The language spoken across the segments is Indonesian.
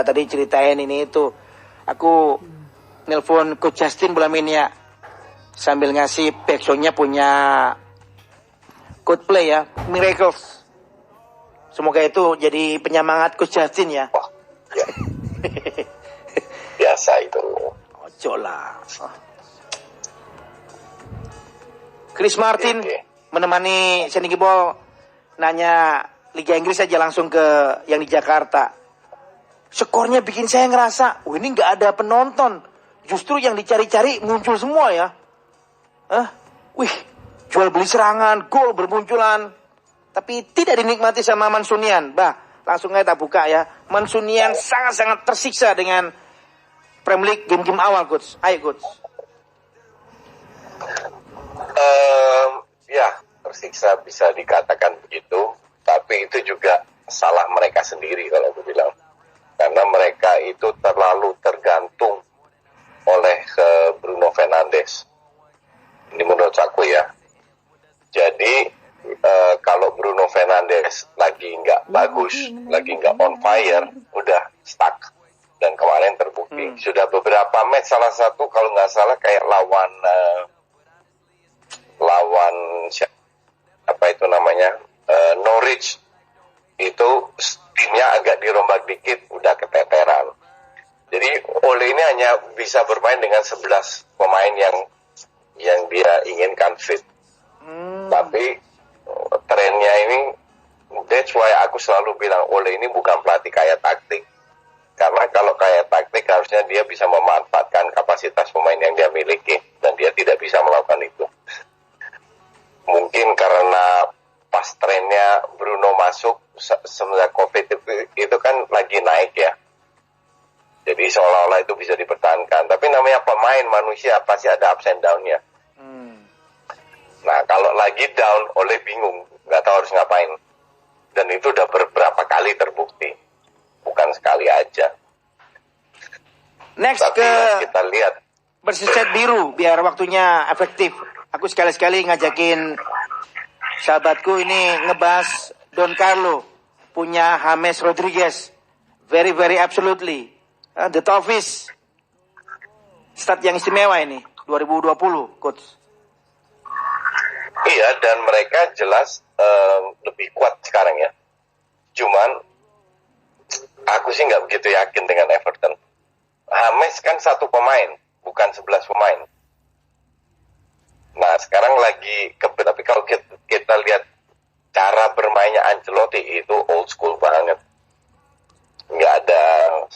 tadi ceritain ini itu. Aku nelpon Coach Justin Bulamania sambil ngasih backsoundnya punya Coldplay ya, Miracles. Semoga itu jadi penyemangat Coach Justin ya. Wah, ya. Biasa itu. Ojo lah. Chris Martin menemani Sandy Gibol nanya Liga Inggris aja langsung ke yang di Jakarta. Skornya bikin saya ngerasa, ini nggak ada penonton. Justru yang dicari-cari muncul semua ya. Wih, jual beli serangan, gol bermunculan. Tapi tidak dinikmati sama Mansunian. Langsung aja tak buka ya. Mansunian sangat-sangat tersiksa dengan Premier League game-game awal, Coach. Ayo, Coach. Ya, tersiksa bisa dikatakan begitu. Tapi itu juga salah mereka sendiri kalau aku bilang. Karena mereka itu terlalu tergantung oleh Bruno Fernandes. Ini menurut aku ya. Jadi kalau Bruno Fernandes lagi nggak bagus, lagi nggak on fire, udah stuck. Dan kemarin terbukti. Sudah beberapa match, salah satu kalau nggak salah kayak lawan apa itu namanya, Norwich. Itu timnya agak dirombak dikit, udah keteteran. Jadi Ole ini hanya bisa bermain dengan 11 pemain yang dia inginkan fit. Tapi trennya ini, that's why aku selalu bilang Ole ini bukan pelatih kaya taktik. Karena kalau kaya taktik harusnya dia bisa memanfaatkan kapasitas pemain yang dia miliki, dan dia tidak bisa melakukan itu. Mungkin karena pas trennya Bruno masuk semenjak COVID itu kan lagi naik ya. Jadi seolah-olah itu bisa dipertahankan. Tapi namanya pemain, manusia pasti ada ups and down-nya. Nah, kalau lagi down, Ole bingung, nggak tahu harus ngapain. Dan itu udah beberapa kali terbukti, bukan sekali aja. Next tapi kita lihat bersih cat biru, biar waktunya efektif. Aku sekali-sekali ngajakin sahabatku ini ngebahas Don Carlo punya James Rodriguez. Very absolutely. The Toffees. Stat yang istimewa ini 2020, Coach. Iya, dan mereka jelas lebih kuat sekarang ya. Cuman aku sih nggak begitu yakin dengan Everton. James kan satu pemain, bukan 11 pemain. Nah, sekarang lagi tapi kalau kita lihat cara bermainnya Ancelotti itu old school banget. Nggak ada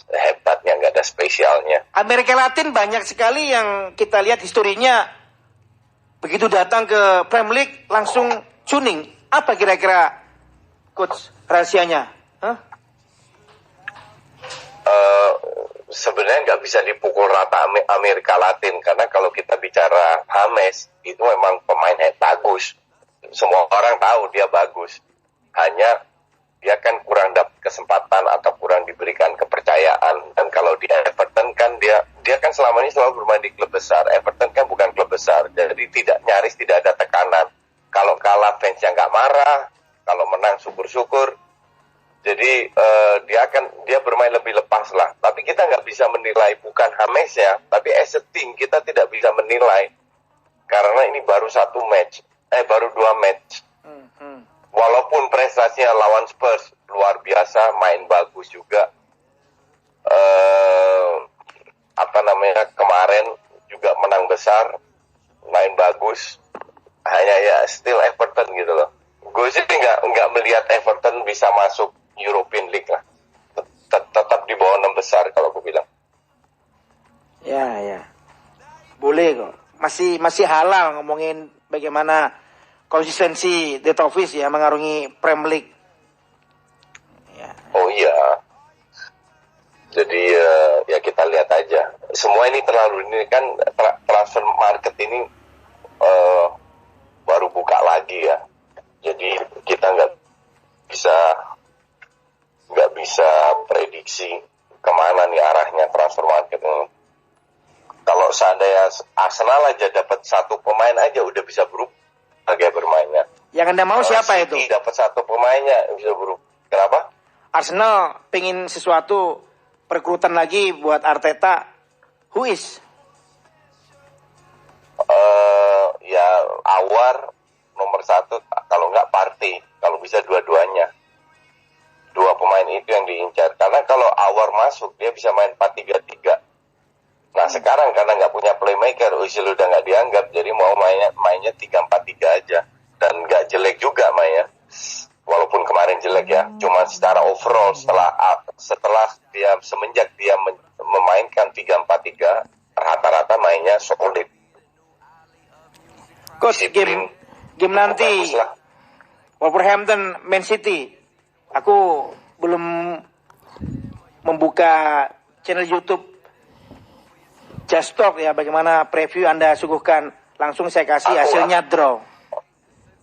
hebatnya, nggak ada spesialnya. Amerika Latin banyak sekali yang kita lihat historinya, begitu datang ke Premier League langsung tuning. Apa kira-kira, Coach, rahasianya? Sebenarnya nggak bisa dipukul rata Amerika Latin, karena kalau kita bicara James itu memang pemain bagus. Semua orang tahu dia bagus. Hanya dia kan kurang dapat kesempatan atau kurang diberikan kepercayaan. Dan kalau di Everton kan dia kan selama ini selalu bermain di klub besar. Everton kan bukan klub besar, jadi nyaris tidak ada tekanan. Kalau kalah fansnya nggak marah, kalau menang syukur-syukur. Jadi dia bermain lebih lepas lah. Tapi kita nggak bisa menilai bukan James-nya, tapi as a team kita tidak bisa menilai karena ini baru baru 2 match. Walaupun prestasinya lawan Spurs luar biasa, main bagus juga. Kemarin juga menang besar, main bagus. Hanya ya still Everton gitu loh. Gue sih nggak melihat Everton bisa masuk European League lah. Tetap di bawah 6 besar kalau gue bilang. Ya. Boleh kok. Masih halal ngomongin bagaimana konsistensi The Toffees ya mengarungi Premier League. Ya. Oh iya. Jadi ya kita lihat aja. Semua ini kan transfer market ini baru buka lagi ya. Jadi kita nggak bisa prediksi kemana nih arahnya transfer market ini. Kalau seandainya Arsenal aja dapat satu pemain aja udah bisa berubah gaya bermainnya. Yang Anda mau siapa City itu? Dapat satu pemainnya bisa berubah. Kenapa? Arsenal pengen sesuatu perekrutan lagi buat Arteta. Who is? Ya Awar nomor 1, kalau nggak Partey, kalau bisa dua-duanya. Dua pemain itu yang diincar. Karena kalau Awar masuk, dia bisa main 4-3-3. Nah sekarang karena nggak punya playmaker, Özil udah nggak dianggap, jadi mau mainnya 3-4-3 aja. Dan nggak jelek juga mainnya. Walaupun kemarin jelek ya, cuma secara overall setelah dia semenjak dia memainkan 3-4-3, rata-rata mainnya solid. Coach, game nanti Wolverhampton Man City, aku belum membuka channel YouTube Just Talk ya, bagaimana preview Anda suguhkan, langsung saya kasih hasilnya draw.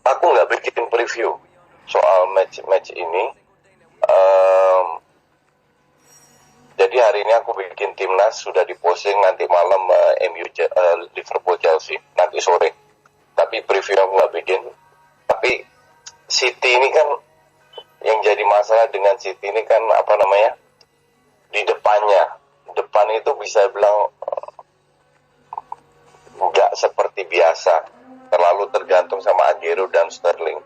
Aku nggak bikin preview soal match ini. Jadi hari ini aku bikin timnas, sudah diposting nanti malam Liverpool Chelsea nanti sore. Tapi preview aku nggak bikin. Tapi City ini kan, yang jadi masalah dengan City ini kan di depan itu bisa bilang nggak seperti biasa, terlalu tergantung sama Aguero dan Sterling.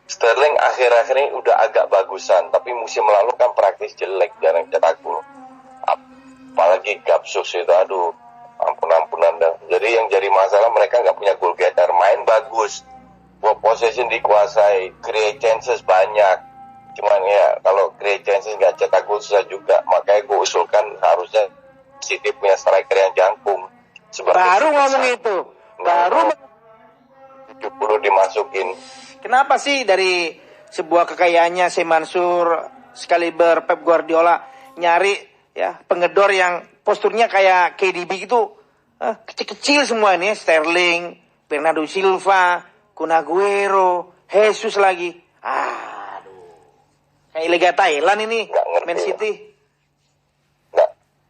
Sterling akhir-akhir ini udah agak bagusan, tapi musim lalu kan praktis jelek, jarang cetak gol. Apalagi Gapsus itu, aduh, ampun-ampunan dah. Jadi yang jadi masalah, mereka nggak punya goal getter. Main bagus, possession dikuasai, create chances banyak. Cuman ya kalau create chances nggak cetak gol susah juga. Makanya gue usulkan harusnya City punya striker yang jangkung. Baru ngomong itu, baru 70 dimasukin. Kenapa sih dari sebuah kekayaannya si Mansur, sekaliber Pep Guardiola nyari ya pengedor yang posturnya kayak KDB gitu, kecil-kecil semua ini, Sterling, Bernardo Silva, Kun Aguero, Jesus lagi. Aduh. Kayak Liga Thailand ini, Man City.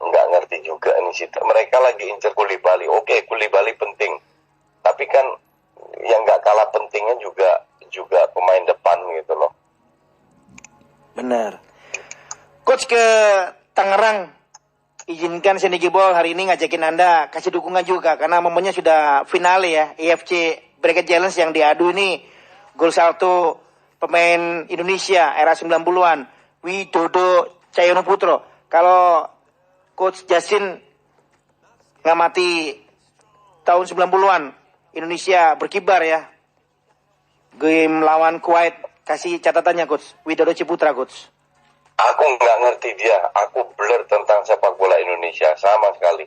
Nggak ngerti juga nih City. Mereka lagi incer Koulibaly. Oke, Koulibaly penting. Tapi kan yang nggak kalah pentingnya juga pemain depan gitu loh. Benar. Coach ke Tangerang, izinkan Seniki Ball hari ini ngajakin Anda kasih dukungan juga, karena momennya sudah finale ya, EFC Bracket Challenge yang diadu ini. Gol salto pemain Indonesia era 90-an, Widodo Cahyono Putro. Kalau Coach Justin ngamati tahun 90-an, Indonesia berkibar ya. Game lawan Kuwait, kasih catatannya Coach, Widodo Ciputra Coach. Aku nggak ngerti dia, aku blur tentang sepak bola Indonesia sama sekali.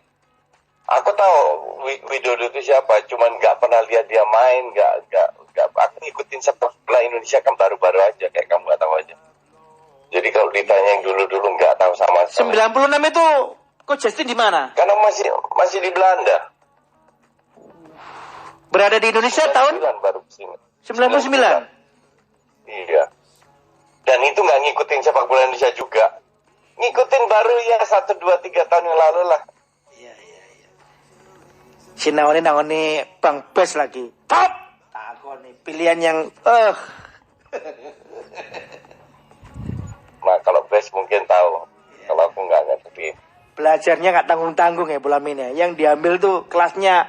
Aku tahu Widodo itu siapa, cuman nggak pernah lihat dia main, nggak. Aku ngikutin sepak bola Indonesia kan baru-baru aja, kayak kamu nggak tahu aja. Jadi kalau ditanya yang dulu-dulu nggak tahu sama sekali. 96 itu Coach Justin di mana? Karena masih di Belanda. Berada di Indonesia tahun baru kesini. 99. Iya. Dan itu nggak ngikutin sepak bola Indonesia juga. Ngikutin baru ya 1, 2, 3 tahun yang lalu lah. Iya. Si naoni Bang Bes lagi. Top! Aku nih pilihan yang Nah kalau Bes mungkin tahu. Kalau aku nggak ngerti. Belajarnya nggak tanggung-tanggung ya Bulamin ya. Yang diambil tuh kelasnya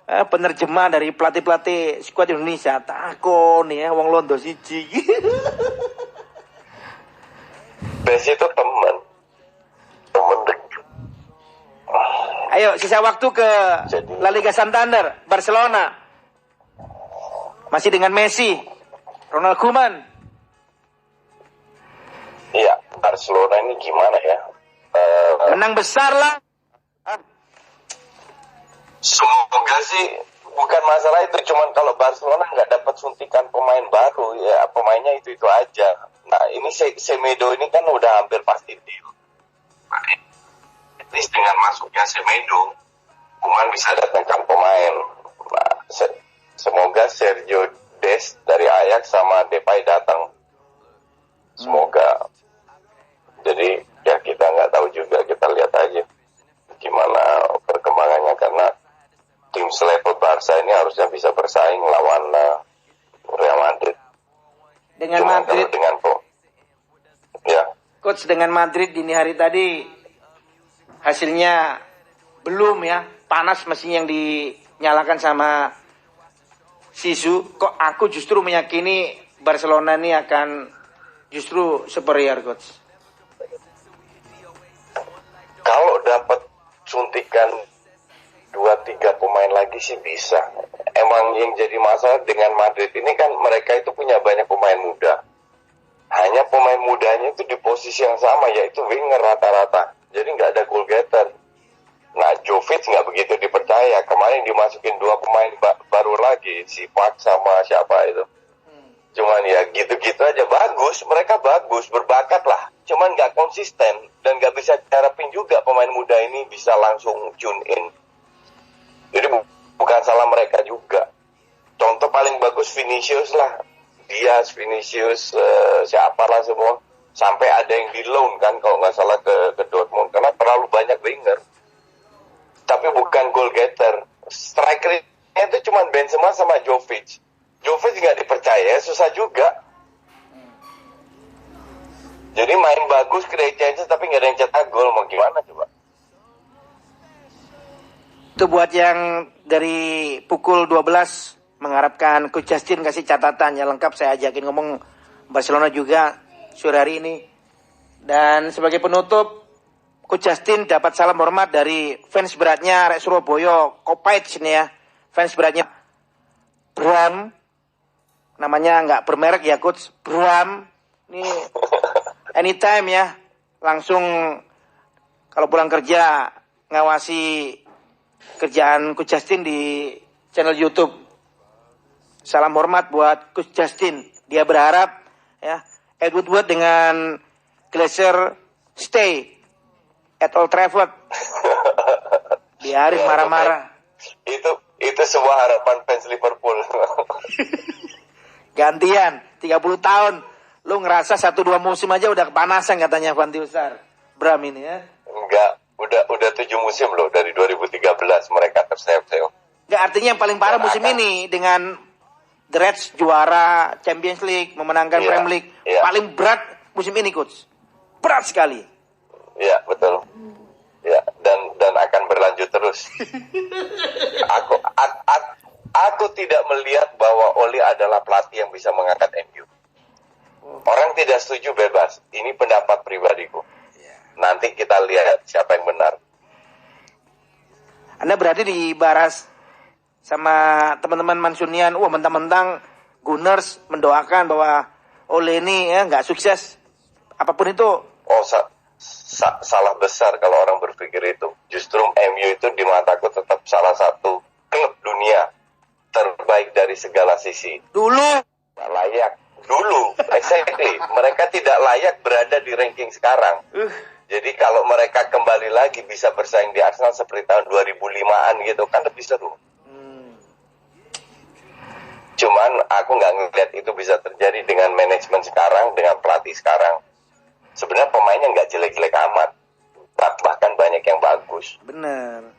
penerjemah dari pelatih-pelatih skuad Indonesia. Takon ya, wong Londo siji. Bes itu temen dekat. Ayo, sisa waktu ke La Liga Santander, Barcelona. Masih dengan Messi, Ronald Koeman. Iya, Barcelona ini gimana ya? Menang besar lah. Semoga sih bukan masalah itu, cuman kalau Barcelona nggak dapat suntikan pemain baru, ya pemainnya itu aja. Nah ini Semedo ini kan udah hampir pasti deal. Nah, at least dengan masuknya Semedo, Koeman bisa datangkan pemain. Nah, semoga Sergio Des dari Ajax sama Depay datang. Semoga. Jadi ya kita nggak tahu juga, kita lihat aja gimana perkembangannya, karena tim selevel Barca ini harusnya bisa bersaing lawan Real Madrid. Dengan Madrid, ya. Coach, dengan Madrid dini hari tadi hasilnya belum ya, panas mesin yang dinyalakan sama Sisu. Kok aku justru meyakini Barcelona ini akan justru superior, coach. Kalau dapat suntikan 2-3 pemain lagi sih bisa. Emang yang jadi masalah dengan Madrid ini kan mereka itu punya banyak pemain muda. Hanya pemain mudanya itu di posisi yang sama, yaitu winger rata-rata. Jadi nggak ada goal getter. Nah, Jovic nggak begitu dipercaya. Kemarin dimasukin 2 pemain baru lagi, si Park sama siapa itu. Cuman ya gitu-gitu aja. Bagus, mereka bagus, berbakat lah. Cuman nggak konsisten dan nggak bisa diharapin juga pemain muda ini bisa langsung tune in. Jadi bukan salah mereka juga. Contoh paling bagus Vinicius lah. Diaz, Vinicius, siapalah semua. Sampai ada yang di loan kan kalau nggak salah ke Dortmund. Karena terlalu banyak winger. Tapi bukan goal getter. Strikernya itu cuma Benzema sama Jovic. Jovic nggak dipercaya, susah juga. Jadi main bagus, create chances, tapi nggak ada yang cetak gol. Mau gimana coba? Itu buat yang dari pukul 12 mengharapkan Coach Justin kasih catatan yang lengkap, saya ajakin ngomong Barcelona juga sore hari ini. Dan sebagai penutup, Coach Justin dapat salam hormat dari fans beratnya Rek Surabaya, Kopait sini ya. Fans beratnya Bram, namanya nggak bermerek ya Coach, Bram. Ini anytime ya, langsung kalau pulang kerja ngawasi kerjaan Coach Justin di channel YouTube. Salam hormat buat Coach Justin. Dia berharap ya Ed Woodward dengan Glazer stay at Old Trafford. Biarin marah-marah. Itu sebuah harapan fans Liverpool. Gantian 30 tahun. Lu ngerasa 1-2 musim aja udah kepanasan katanya Van Dilsar. Bram ini ya. Enggak, udah 7 musim loh dari 2013 mereka terseok-seok. Enggak, artinya yang paling parah musim ini dengan The Reds juara Champions League, memenangkan Premier League. Paling berat musim ini, Coach. Berat sekali. Iya, betul. Ya, dan akan berlanjut terus. Aku tidak melihat bahwa Oli adalah pelatih yang bisa mengangkat MU. Orang tidak setuju bebas. Ini pendapat pribadiku. Nanti kita lihat siapa yang benar. Anda berarti dibaras sama teman-teman Mansunian. Wah, mentang-mentang Gunners mendoakan bahwa Ole ini ya nggak sukses. Apapun itu. Oh, salah besar kalau orang berpikir itu. Justru MU itu di mataku tetap salah satu klub dunia terbaik dari segala sisi. Dulu layak. Dulu, exactly. Mereka tidak layak berada di ranking sekarang. Jadi kalau mereka kembali lagi bisa bersaing di Arsenal seperti tahun 2005-an gitu kan lebih seru. Cuman aku nggak ngeliat itu bisa terjadi dengan manajemen sekarang, dengan pelatih sekarang. Sebenarnya pemainnya nggak jelek-jelek amat, bahkan banyak yang bagus. Bener.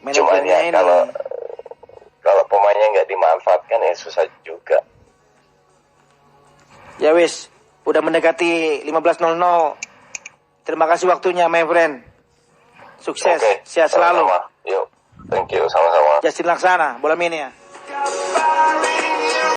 Cuman ya kalau pemainnya nggak dimanfaatkan ya susah juga. Ya wis, udah mendekati 15.00. Terima kasih waktunya, my friend. Sukses, sehat selalu. Yuk, thank you, sama-sama. Justin Laksana, bola mania.